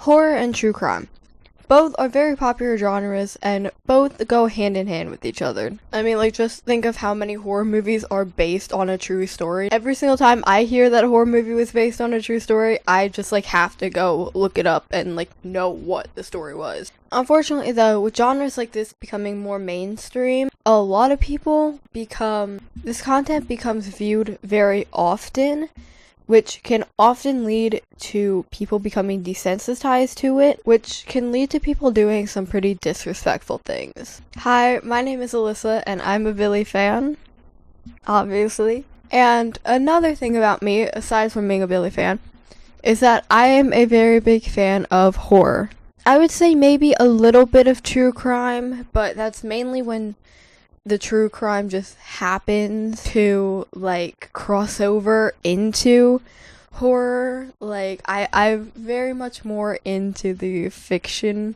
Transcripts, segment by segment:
Horror and true crime. Both are very popular genres and both go hand in hand with each other. I mean, like, just think of how many horror movies are based on a true story. Every single time I hear that a horror movie was based on a true story, I just, like, have to go look it up and, like, know what the story was. Unfortunately, though, with genres like this becoming more mainstream, a lot of people this content becomes viewed very often, which can often lead to people becoming desensitized to it, which can lead to people doing some pretty disrespectful things. Hi, my name is Alyssa, and I'm a Billy fan, obviously. And another thing about me, aside from being a Billy fan, is that I am a very big fan of horror. I would say maybe a little bit of true crime, but that's mainly when the true crime just happens to, like, cross over into horror. Like, I'm very much more into the fiction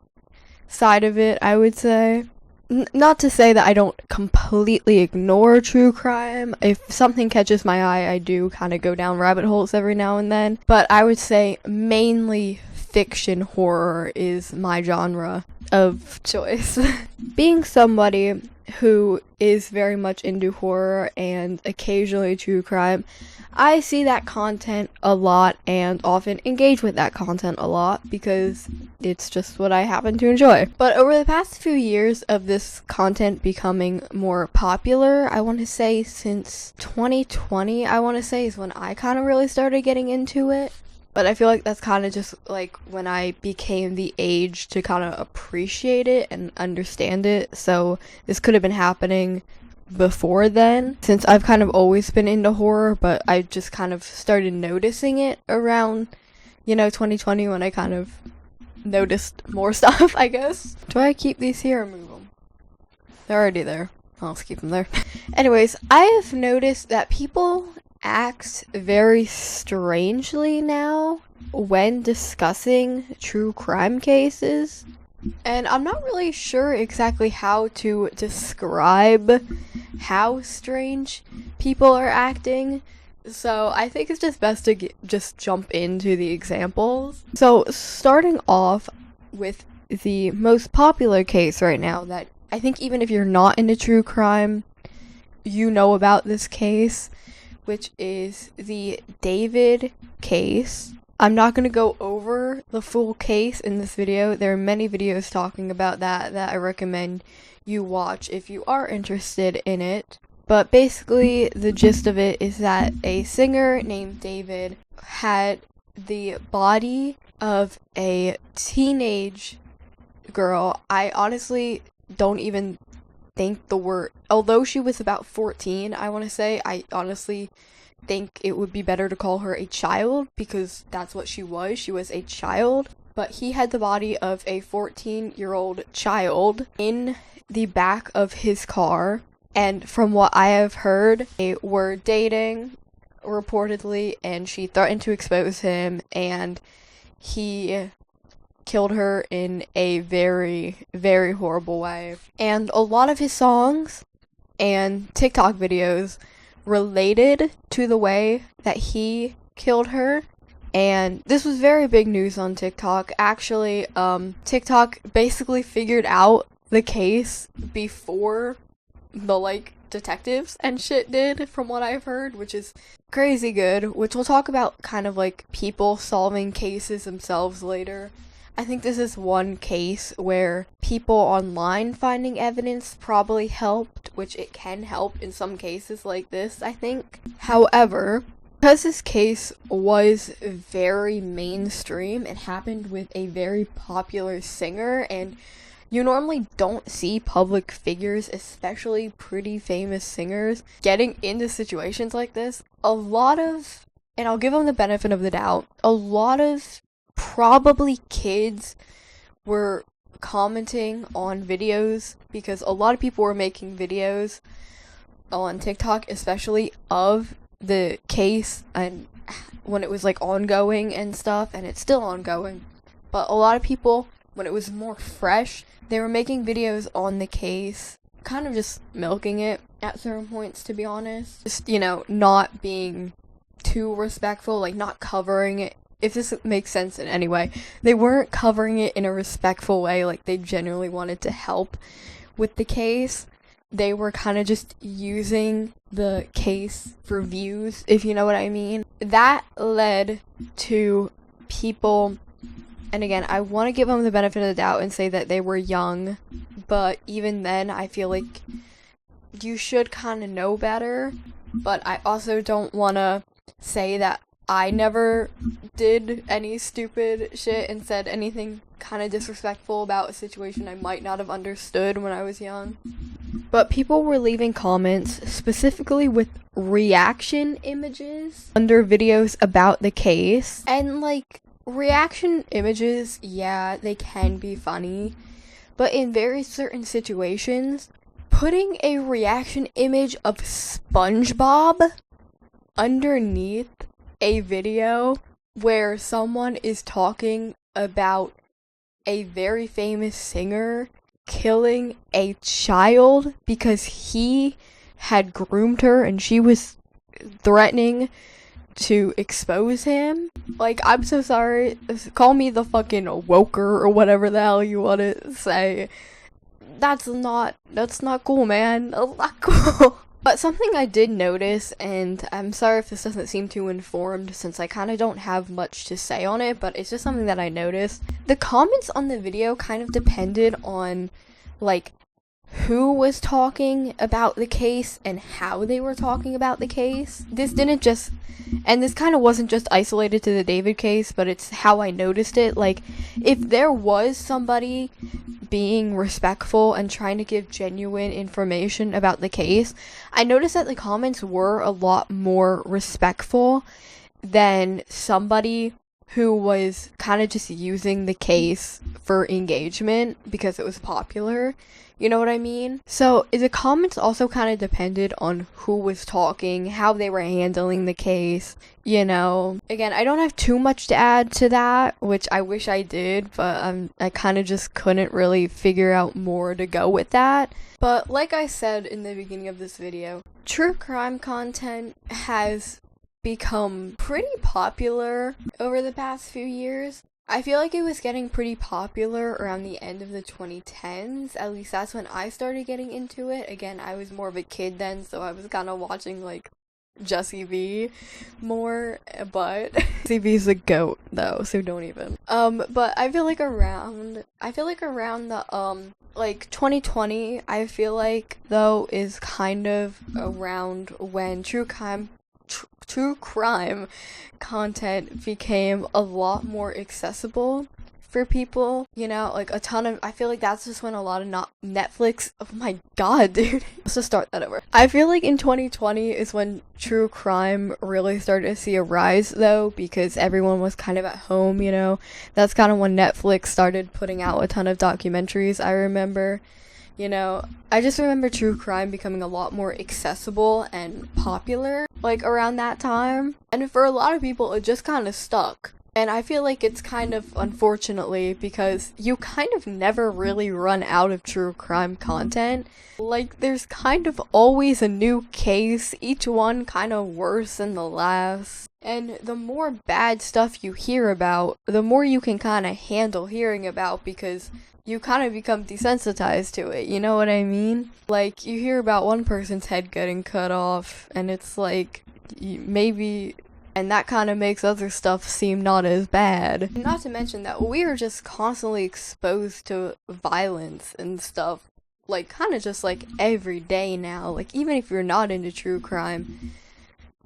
side of it, I would say. Not to say that I don't completely ignore true crime. If something catches my eye, I do kind of go down rabbit holes every now and then. But I would say mainly fiction horror is my genre of choice. Being somebody who is very much into horror and occasionally true crime, I see that content a lot and often engage with that content a lot because it's just what I happen to enjoy. But over the past few years of this content becoming more popular, I want to say since 2020, I want to say is when I kind of really started getting into it. But I feel like that's kind of just like when I became the age to kind of appreciate it and understand it. So this could have been happening before then, since I've kind of always been into horror, but I just kind of started noticing it around, 2020 when I kind of noticed more stuff, I guess. Do I keep these here or move them? They're already there. I'll just keep them there. Anyways, I have noticed that people act very strangely now when discussing true crime cases, and I'm not really sure exactly how to describe how strange people are acting, so I think it's just best to just jump into the examples. So starting off with the most popular case right now that I think even if you're not into true crime, you know about this case, which is the David case. I'm not going to go over the full case in this video. There are many videos talking about that I recommend you watch if you are interested in it. But basically, the gist of it is that a singer named David had the body of a teenage girl. I honestly don't even think the word, although she was about 14, I want to say, I honestly think it would be better to call her a child because that's what she was a child. But he had the body of a 14-year-old child in the back of his car, and from what I have heard, they were dating reportedly, and she threatened to expose him, and he killed her in a very, very horrible way. And a lot of his songs and TikTok videos related to the way that he killed her. And this was very big news on TikTok. Actually, TikTok basically figured out the case before the, detectives and shit did, from what I've heard, which is crazy good, which we'll talk about kind of, people solving cases themselves later. I think this is one case where people online finding evidence probably helped, which it can help in some cases like this, I think. However, because this case was very mainstream, it happened with a very popular singer, and you normally don't see public figures, especially pretty famous singers, getting into situations like this. And I'll give them the benefit of the doubt, a lot of probably kids were commenting on videos because a lot of people were making videos on TikTok, especially of the case and when it was ongoing and stuff, and it's still ongoing. But a lot of people, when it was more fresh, they were making videos on the case, kind of just milking it at certain points, to be honest. Just, not being too respectful, not covering if this makes sense in any way, they weren't covering it in a respectful way, like they genuinely wanted to help with the case. They were kind of just using the case for views, if you know what I mean. That led to people, and again, I want to give them the benefit of the doubt and say that they were young, but even then, I feel like you should kind of know better, but I also don't want to say that I never did any stupid shit and said anything kind of disrespectful about a situation I might not have understood when I was young. But people were leaving comments, specifically with reaction images, under videos about the case. And, like, reaction images, yeah, they can be funny. But in very certain situations, putting a reaction image of SpongeBob underneath a video where someone is talking about a very famous singer killing a child because he had groomed her and she was threatening to expose him. Like, I'm so sorry, call me the fucking woker or whatever the hell you want to say. That's not cool, man. That's not cool. But something I did notice, and I'm sorry if this doesn't seem too informed since I kind of don't have much to say on it, but it's just something that I noticed. The comments on the video kind of depended on, like, who was talking about the case and how they were talking about the case. This didn't just, and this kind of wasn't just isolated to the David case, but it's how I noticed it. Like, if there was somebody being respectful and trying to give genuine information about the case, I noticed that the comments were a lot more respectful than somebody who was kind of just using the case for engagement because it was popular. You know what I mean? So the comments also kind of depended on who was talking, how they were handling the case, you know. Again, I don't have too much to add to that, which I wish I did, but I kind of just couldn't really figure out more to go with that. But like I said in the beginning of this video, true crime content has become pretty popular over the past few years. I feel like it was getting pretty popular around the end of the 2010s. At least that's when I started getting into it. Again, I was more of a kid then, so I was kind of watching, like, Jessie V more, but Jessie V's a goat, though, so don't even. But I feel like around the, like, 2020, I feel like, though, is kind of around when true crime content became a lot more accessible for people, you know, like I feel like that's just when a lot of Netflix, oh my god, dude, let's just start that over. I feel like in 2020 is when true crime really started to see a rise, though, because everyone was kind of at home, you know. That's kind of when Netflix started putting out a ton of documentaries, I remember. You know, I just remember true crime becoming a lot more accessible and popular, like, around that time. And for a lot of people, it just kind of stuck. And I feel like it's kind of, unfortunately, because you kind of never really run out of true crime content. Like, there's kind of always a new case, each one kind of worse than the last. And the more bad stuff you hear about, the more you can kind of handle hearing about, because you kind of become desensitized to it, you know what I mean? Like, you hear about one person's head getting cut off, and it's like, maybe, and that kind of makes other stuff seem not as bad. Not to mention that we are just constantly exposed to violence and stuff, like, kind of just, like, every day now. Like, even if you're not into true crime,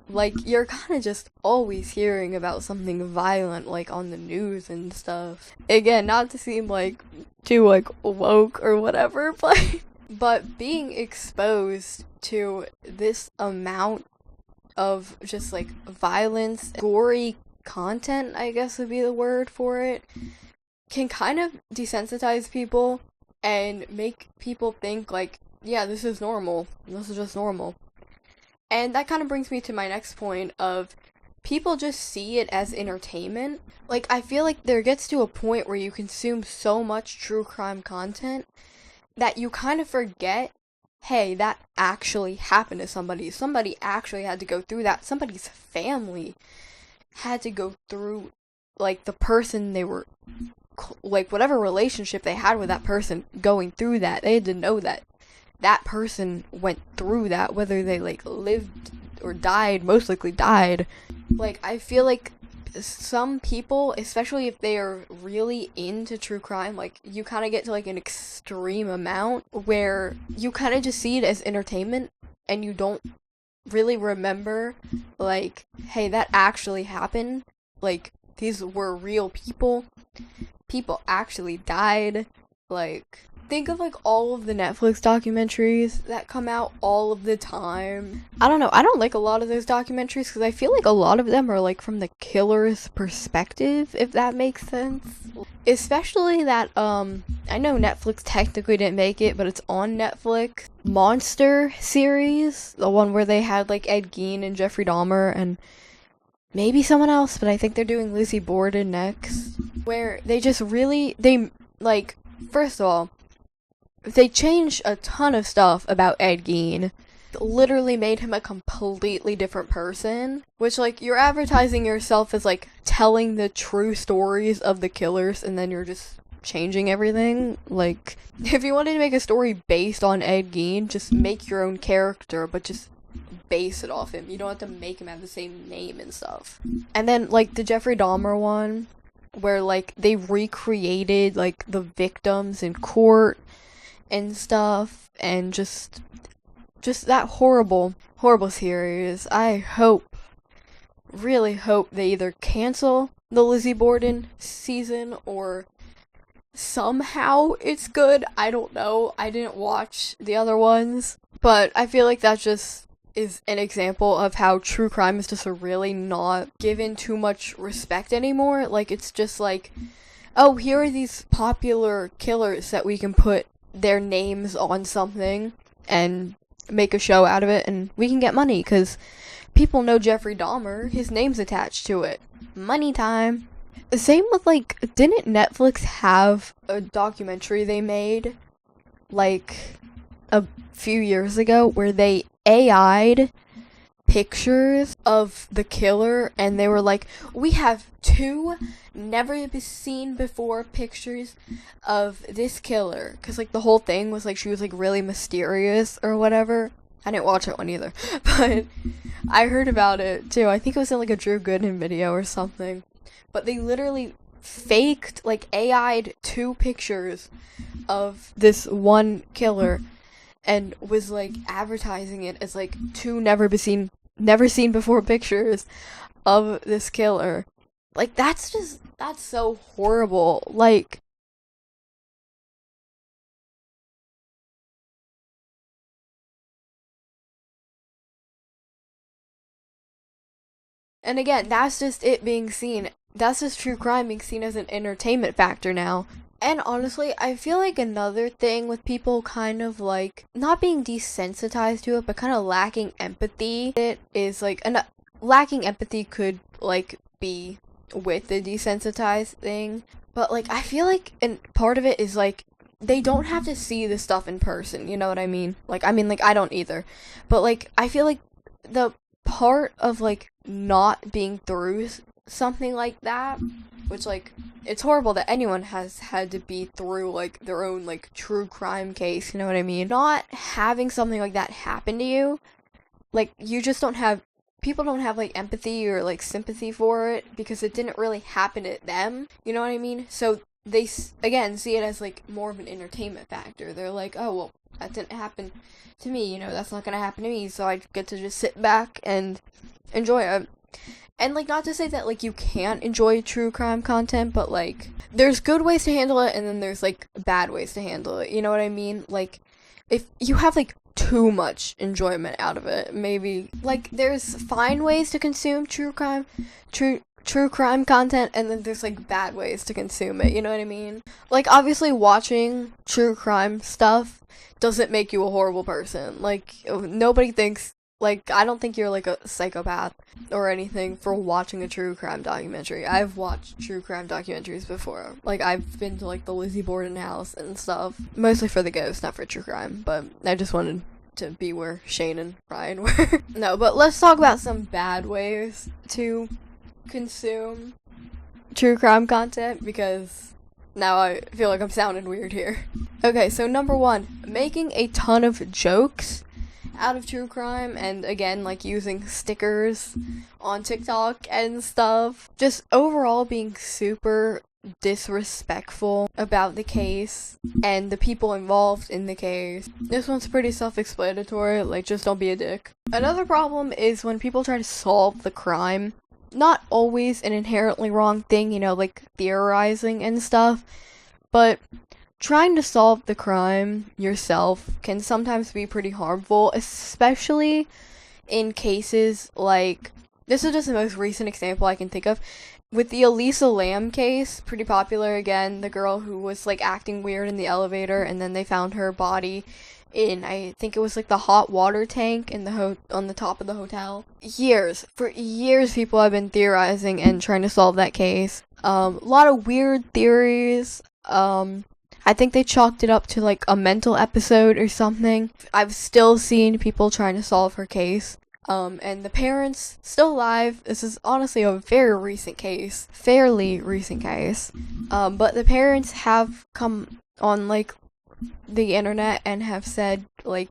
like, you're kind of just always hearing about something violent, like, on the news and stuff. Again, not to seem, like, too, like, woke or whatever, but being exposed to this amount of just, like, violence, gory content, I guess would be the word for it, can kind of desensitize people and make people think, like, yeah, this is normal. This is just normal. And that kind of brings me to my next point of people just see it as entertainment. Like, I feel like there gets to a point where you consume so much true crime content that you kind of forget, hey, that actually happened to somebody. Somebody actually had to go through that. Somebody's family had to go through like, the person they were, like, whatever relationship they had with that person going through that, they had to know that that person went through that, whether they, like, lived or died, most likely died. Like, I feel like some people, especially if they are really into true crime, like, you kind of get to, like, an extreme amount where you kind of just see it as entertainment and you don't really remember, like, hey, that actually happened. Like, these were real people. People actually died. Like, think of, like, all of the Netflix documentaries that come out all of the time. I don't know, I don't like a lot of those documentaries because I feel like a lot of them are, like, from the killer's perspective, if that makes sense. Especially that, I know Netflix technically didn't make it, but it's on Netflix. Monster series, the one where they had, like, Ed Gein and Jeffrey Dahmer and maybe someone else, but I think they're doing Lizzie Borden next. Where they just really, like, first of all, they changed a ton of stuff about Ed Gein. Literally made him a completely different person. Which, like, you're advertising yourself as, like, telling the true stories of the killers, and then you're just changing everything. Like, if you wanted to make a story based on Ed Gein, just make your own character, but just base it off him. You don't have to make him have the same name and stuff. And then, like, the Jeffrey Dahmer one, where, like, they recreated, like, the victims in court and stuff, and just that horrible series. I really hope they either cancel the Lizzie Borden season, or somehow it's good. I don't know. I didn't watch the other ones, but I feel like that just is an example of how true crime is just really not given too much respect anymore. Like, it's just like, oh, here are these popular killers that we can put their names on something and make a show out of it, and we can get money because people know Jeffrey Dahmer. His name's attached to it. Money time. Same with, like, didn't Netflix have a documentary they made, like, a few years ago where they AI'd pictures of the killer, and they were like, we have 2 never seen before pictures of this killer, because, like, the whole thing was, like, she was, like, really mysterious or whatever. I didn't watch that one either, but I heard about it too. I think it was in, like, a Drew Gooden video or something, but they literally faked, like, AI'd 2 pictures of this one killer and was, like, advertising it as, like, 2 never seen before pictures of this killer. Like, that's so horrible. Like, and again, that's just it being seen. That's just true crime being seen as an entertainment factor now. And honestly, I feel like another thing with people kind of, like, not being desensitized to it, but kind of lacking empathy, it is, like, lacking empathy could, like, be with the desensitized thing. But, like, I feel like, and part of it is, like, they don't have to see the stuff in person, you know what I mean? Like, I don't either. But, like, I feel like the part of, like, not being through something like that, which, like, it's horrible that anyone has had to be through, like, their own, like, true crime case, you know what I mean? Not having something like that happen to you, like, you just don't have, people don't have, like, empathy or, like, sympathy for it because it didn't really happen to them, you know what I mean? So they, again, see it as, like, more of an entertainment factor. They're like, oh, well, that didn't happen to me, you know, that's not gonna happen to me, so I get to just sit back and enjoy it. And, like, not to say that, like, you can't enjoy true crime content, but, like, there's good ways to handle it, and then there's, like, bad ways to handle it, you know what I mean? Like, if you have, like, too much enjoyment out of it, maybe, like, there's fine ways to consume true crime content, and then there's, like, bad ways to consume it, you know what I mean? Like, obviously, watching true crime stuff doesn't make you a horrible person. Like, nobody thinks, like, I don't think you're, like, a psychopath or anything for watching a true crime documentary. I've watched true crime documentaries before. Like, I've been to, like, the Lizzie Borden house and stuff. Mostly for the ghosts, not for true crime. But I just wanted to be where Shane and Ryan were. No, but let's talk about some bad ways to consume true crime content because now I feel like I'm sounding weird here. Okay, so number 1, making a ton of jokes out of true crime, and again, like using stickers on TikTok and stuff. Just overall being super disrespectful about the case and the people involved in the case. This one's pretty self-explanatory, like just don't be a dick. Another problem is when people try to solve the crime. Not always an inherently wrong thing, you know, like theorizing and stuff, but trying to solve the crime yourself can sometimes be pretty harmful, especially in cases like, this is just the most recent example I can think of, with the Elisa Lam case, pretty popular again, the girl who was like acting weird in the elevator and then they found her body in, I think it was like the hot water tank in the on the top of the hotel. For years people have been theorizing and trying to solve that case. A lot of weird theories. I think they chalked it up to like a mental episode or something. I've still seen people trying to solve her case. And the parents still alive. This is honestly a very recent case. Fairly recent case. But the parents have come on like the internet and have said like,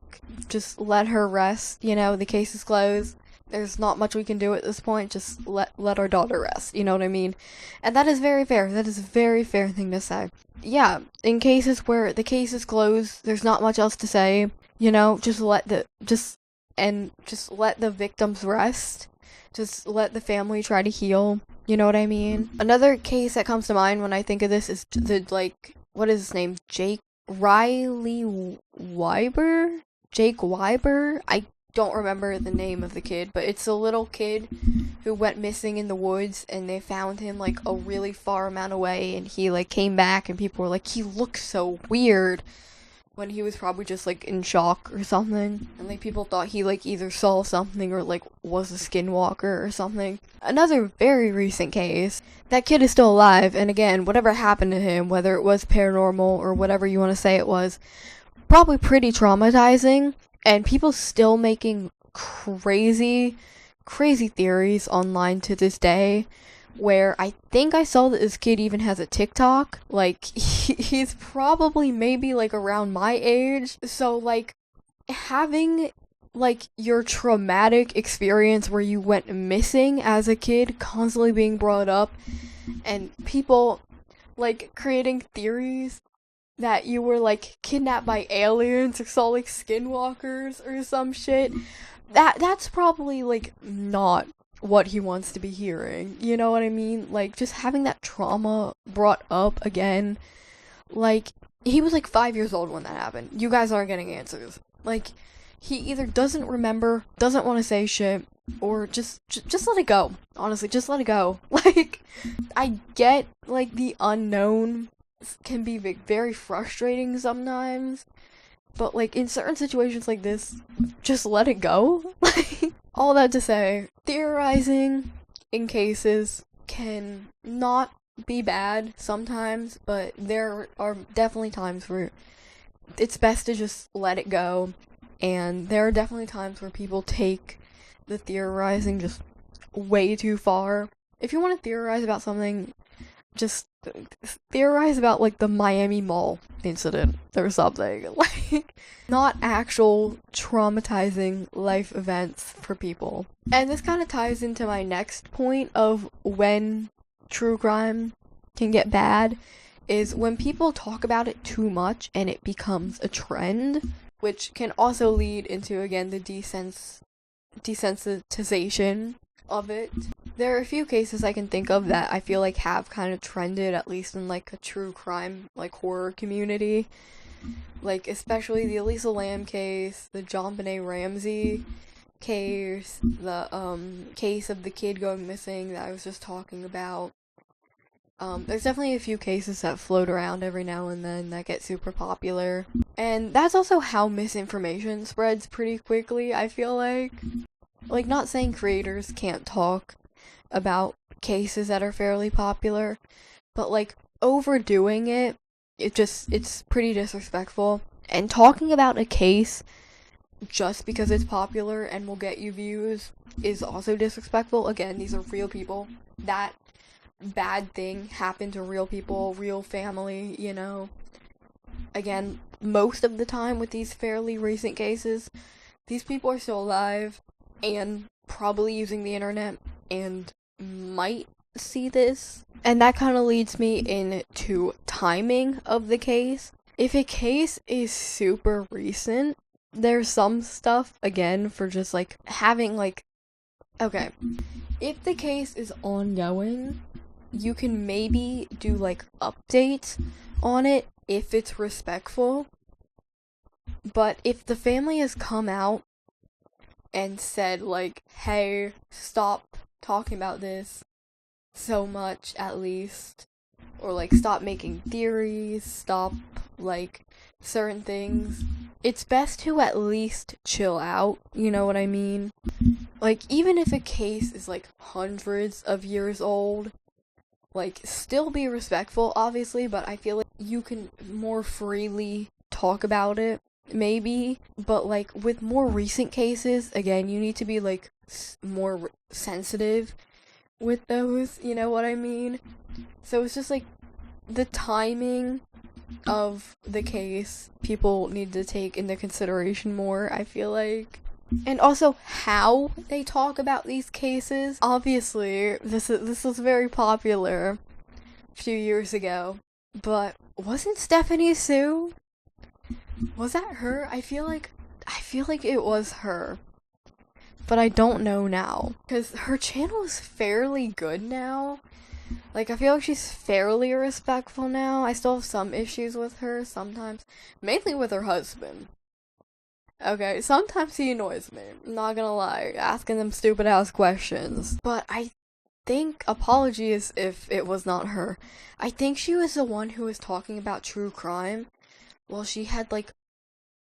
just let her rest, you know, the case is closed. There's not much we can do at this point, just let our daughter rest, you know what I mean? And that is very fair. That is a very fair thing to say. Yeah, in cases where the case is closed, there's not much else to say, you know, just let the victims rest. Just let the family try to heal, you know what I mean? Another case that comes to mind when I think of this is the, like, what is his name? Jake Weiber? I don't remember the name of the kid, but it's a little kid who went missing in the woods and they found him like a really far amount away and he like came back and people were like, he looks so weird, when he was probably just like in shock or something, and like people thought he like either saw something or like was a skinwalker or something. Another very recent case, that kid is still alive, and again, whatever happened to him, whether it was paranormal or whatever you want to say it was, probably pretty traumatizing, and people still making crazy theories online to this day, where I think I saw that this kid even has a TikTok. Like, he's probably maybe like around my age, so like having like your traumatic experience where you went missing as a kid constantly being brought up, and people like creating theories that you were like kidnapped by aliens or saw like skinwalkers or some shit, that's probably like not what he wants to be hearing, you know what I mean? Like, just having that trauma brought up again, like, he was like 5 years old when that happened. You guys aren't getting answers. Like, he either doesn't remember, doesn't want to say shit, or just let it go. Honestly, just let it go. Like, I get, like, the unknown can be very frustrating sometimes, but, like, in certain situations like this, just let it go. Like, all that to say, theorizing in cases can not be bad sometimes, but there are definitely times where it's best to just let it go, and there are definitely times where people take the theorizing just way too far. If you want to theorize about something, just theorize about like the Miami Mall incident or something. Like, not actual traumatizing life events for people. And this kind of ties into my next point of when true crime can get bad, is when people talk about it too much and it becomes a trend, which can also lead into, again, the desensitization of it. There are a few cases I can think of that I feel like have kind of trended, at least in like a true crime, like horror community. Like, especially the Elisa Lam case, the JonBenet Ramsey case, the case of the kid going missing that I was just talking about. There's definitely a few cases that float around every now and then that get super popular. And that's also how misinformation spreads pretty quickly, I feel like. Like, not saying creators can't talk about cases that are fairly popular, but like overdoing it, it's pretty disrespectful. And talking about a case just because it's popular and will get you views is also disrespectful. Again, these are real people that bad thing happen to real people, real family, you know. Again, most of the time with these fairly recent cases, these people are still alive and probably using the internet and might see this. And that kind of leads me into timing of the case. If a case is super recent, there's some stuff, again, for just, like, having, like, okay, if the case is ongoing, you can maybe do, like, updates on it if it's respectful. But if the family has come out and said, like, hey, stop talking about this so much, at least, or, like, stop making theories, stop, like, certain things, it's best to at least chill out, you know what I mean? Like, even if a case is, like, hundreds of years old, like, still be respectful, obviously, but I feel like you can more freely talk about it, maybe, but, like, with more recent cases, again, you need to be, like, more sensitive with those, you know what I mean? So it's just, like, the timing of the case people need to take into consideration more, I feel like. And also how they talk about these cases. Obviously, this was very popular a few years ago, but wasn't Stephanie Sue? Was that her? I feel like it was her, but I don't know now, because her channel is fairly good now. Like, I feel like she's fairly respectful now. I still have some issues with her sometimes, mainly with her husband. Okay, sometimes he annoys me, not gonna lie, asking them stupid ass questions. But I think, apologies if it was not her, I think she was the one who was talking about true crime. Well, she had like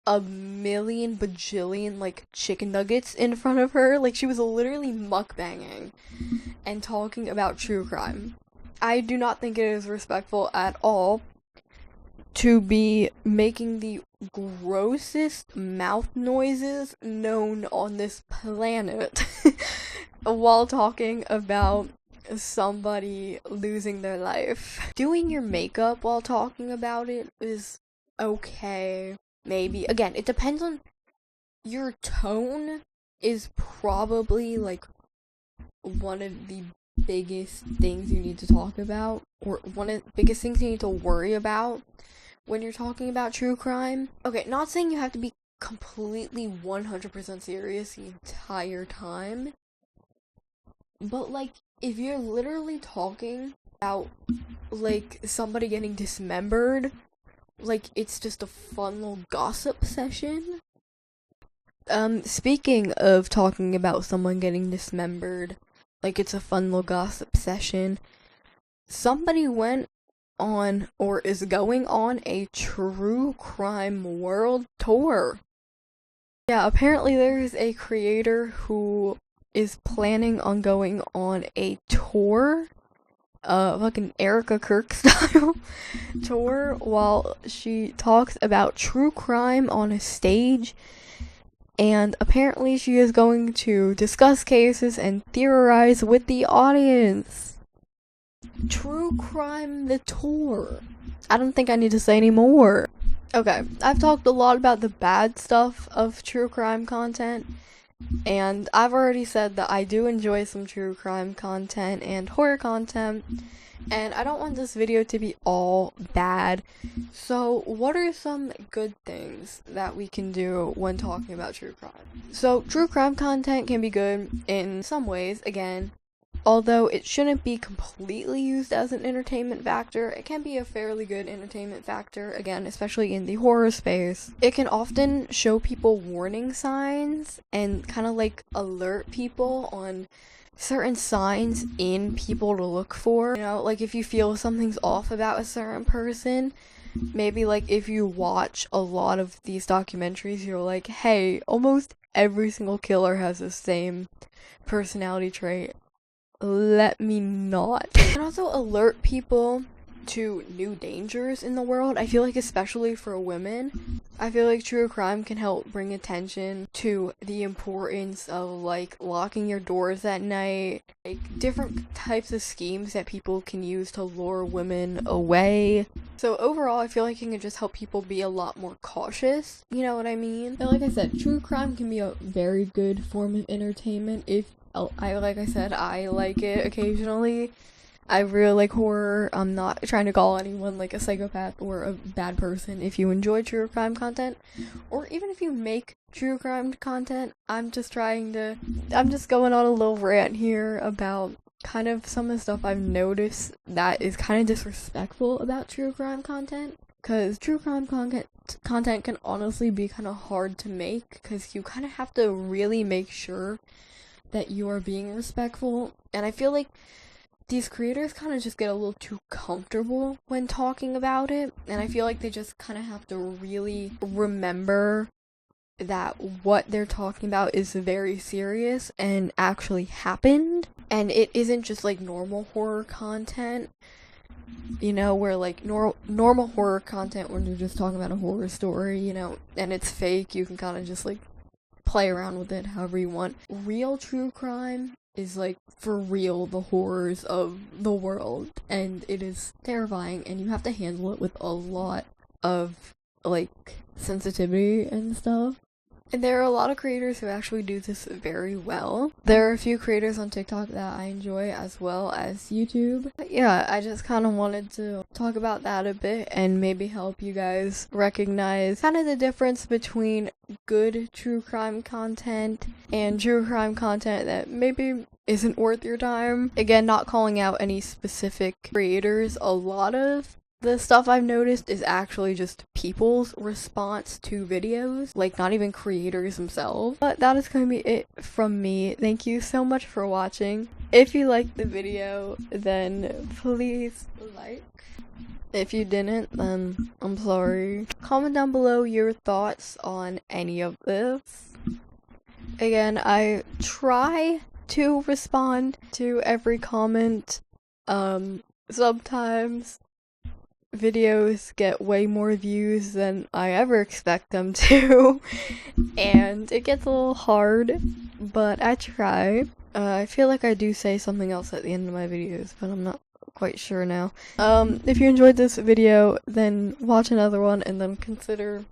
a million bajillion like chicken nuggets in front of her. Like, she was literally mukbanging and talking about true crime. I do not think it is respectful at all to be making the grossest mouth noises known on this planet while talking about somebody losing their life. Doing your makeup while talking about it is okay, maybe. Again, it depends on your tone. Is probably like one of the biggest things you need to talk about, or one of the biggest things you need to worry about when you're talking about true crime. Okay, not saying you have to be completely 100% serious the entire time, but like, if you're literally talking about like somebody getting dismembered, like it's just a fun little gossip session. Speaking of talking about someone getting dismembered, like it's a fun little gossip session, somebody went on, or is going on, a true crime world tour. Yeah, apparently there is a creator who is planning on going on a tour, fucking Erica Kirk style tour, while she talks about true crime on a stage. And apparently she is going to discuss cases and theorize with the audience. True crime the tour. I don't think I need to say any more. Okay, I've talked a lot about the bad stuff of true crime content, and I've already said that I do enjoy some true crime content and horror content, and I don't want this video to be all bad. So what are some good things that we can do when talking about true crime? So true crime content can be good in some ways, again, although it shouldn't be completely used as an entertainment factor. It can be a fairly good entertainment factor, again, especially in the horror space. It can often show people warning signs and kind of like alert people on certain signs in people to look for. You know, like if you feel something's off about a certain person, maybe like if you watch a lot of these documentaries, you're like, hey, almost every single killer has the same personality trait. Let me not. And also alert people to new dangers in the world. I feel like especially for women, I feel like true crime can help bring attention to the importance of like locking your doors at night, like different types of schemes that people can use to lure women away. So overall, I feel like it can just help people be a lot more cautious, you know what I mean? And like I said, true crime can be a very good form of entertainment. Like I said, I like it occasionally. I really like horror. I'm not trying to call anyone like a psychopath or a bad person if you enjoy true crime content, or even if you make true crime content. I'm just going on a little rant here about kind of some of the stuff I've noticed that is kind of disrespectful about true crime content. Because true crime content can honestly be kind of hard to make, because you kind of have to really make sure that you are being respectful. And I feel like these creators kind of just get a little too comfortable when talking about it, and I feel like they just kind of have to really remember that what they're talking about is very serious and actually happened, and it isn't just like normal horror content, you know, where like normal horror content when you're just talking about a horror story, you know, and it's fake, you can kind of just like play around with it however you want. Real true crime is like for real the horrors of the world, and it is terrifying, and you have to handle it with a lot of like sensitivity and stuff. And there are a lot of creators who actually do this very well. There are a few creators on TikTok that I enjoy, as well as YouTube. But yeah, I just kind of wanted to talk about that a bit and maybe help you guys recognize kind of the difference between good true crime content and true crime content that maybe isn't worth your time. Again, not calling out any specific creators. A lot of the stuff I've noticed is actually just people's response to videos, like not even creators themselves. But that is going to be it from me. Thank you so much for watching. If you liked the video, then please like. If you didn't, then I'm sorry. Comment down below your thoughts on any of this. Again, I try to respond to every comment. Sometimes videos get way more views than I ever expect them to, and it gets a little hard, but I try. I feel like I do say something else at the end of my videos, but I'm not quite sure now. If you enjoyed this video, then watch another one, and then consider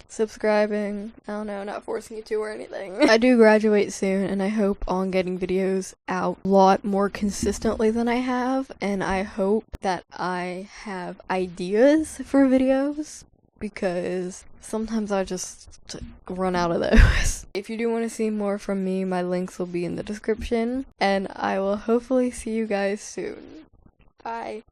subscribing. I don't know, not forcing you to or anything. I do graduate soon, and I hope on getting videos out a lot more consistently than I have, and I hope that I have ideas for videos, because sometimes I just run out of those. If you do want to see more from me, my links will be in the description, and I will hopefully see you guys soon. Bye.